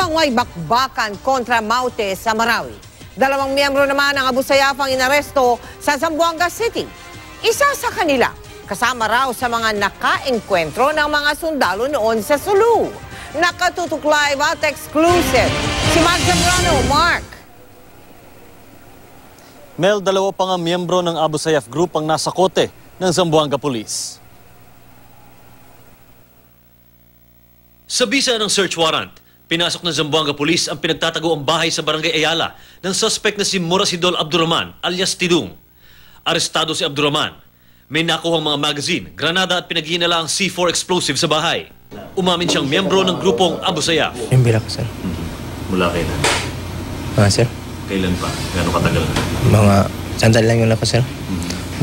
Umangway bakbakan kontra Maute sa Marawi. Dalawang miyembro naman ng Abu Sayyaf ang inaresto sa Zamboanga City. Isa sa kanila, kasama raw sa mga naka-engkwentro ng mga sundalo noon sa Sulu. Nakatutok live at exclusive. Si Mark Zambrano. Mark. Mel, dalawa pa nga miyembro ng Abu Sayyaf Group ang nasa kote ng Zamboanga Police. Sa bisa ng search warrant, pinasok ng Zamboanga Police ang pinagtatagoang bahay sa Barangay Ayala ng suspect na si Murasidol Abdurrahman alias Tidung. Arestado si Abdurrahman. May nakuhang mga magazine, granada at pinaghinala ang C4 explosive sa bahay. Umamin siyang miyembro ng grupong Abu Sayyaf. Yung bilak, sir. Mula kailan? Sir? Kailan pa? Gano'ng katagal na? Mga sandal lang yun ako, sir.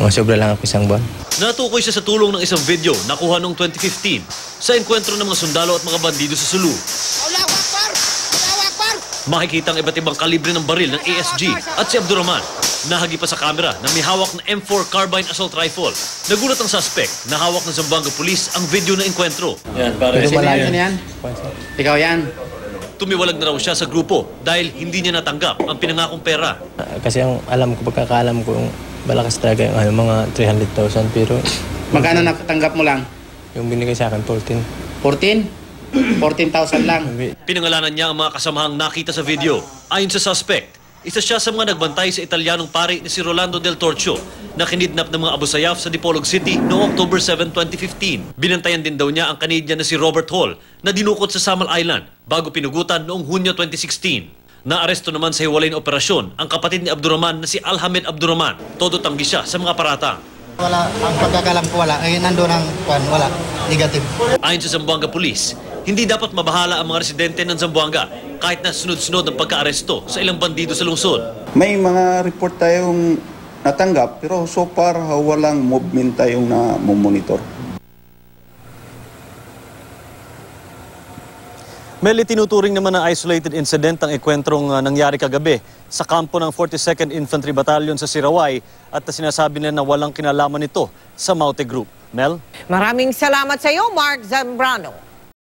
Mga sobra lang ako isang buwan. Natukoy siya sa tulong ng isang video nakuha noong 2015 sa enkwentro ng mga sundalo at mga bandido sa Sulu. Makikita ang iba't ibang kalibre ng baril ng ASG at si Abdurrahman nahagi pa sa kamera na may hawak na M4 carbine assault rifle. Nagulat ang suspect na hawak ng Zamboanga Police ang video ng enkwentro. Yan, para Pero malayo. yan? Ikaw yan? Tumiwalag na raw siya sa grupo dahil hindi niya natanggap ang pinangakong pera. Kasi ang alam ko, pagkakaalam ko, yung malakas talaga yung mga 300,000. Pero Magkano nakatanggap mo lang? yung binigay sa akin, 14. 14? 14,000 lang. Pinangalanan niya ang mga kasamahang nakita sa video. Ayon sa suspect, isa siya sa mga nagbantay sa Italianong pari ni si Rolando Del Torcio na kinidnap ng mga Abu Sayyaf sa Dipolog City noong October 7, 2015. Binantayan din daw niya ang Canadian na si Robert Hall na dinukot sa Samal Island bago pinugutan noong Hunyo 2016. Naaresto naman sa hiwalay na operasyon ang kapatid ni Abdurrahman na si Alhamed Abdurrahman. Todo tanggi siya sa mga paratang. Wala, ang pagkakalam ko wala. Ay, nandun ang wala. Negative. Ayon sa Zamboanga Police, hindi dapat mabahala ang mga residente ng Zamboanga kahit na sunod-sunod ang pagka-aresto sa ilang bandido sa lungsod. May mga report tayong natanggap pero so far walang movement tayong na-monitor. Mel, tinuturing naman ng isolated incident ang ekwentrong nangyari kagabi sa kampo ng 42nd Infantry Battalion sa Sirawai at sinasabi nila na walang kinalaman nito sa Maute Group. Mel? Maraming salamat sa iyo, Mark Zambrano.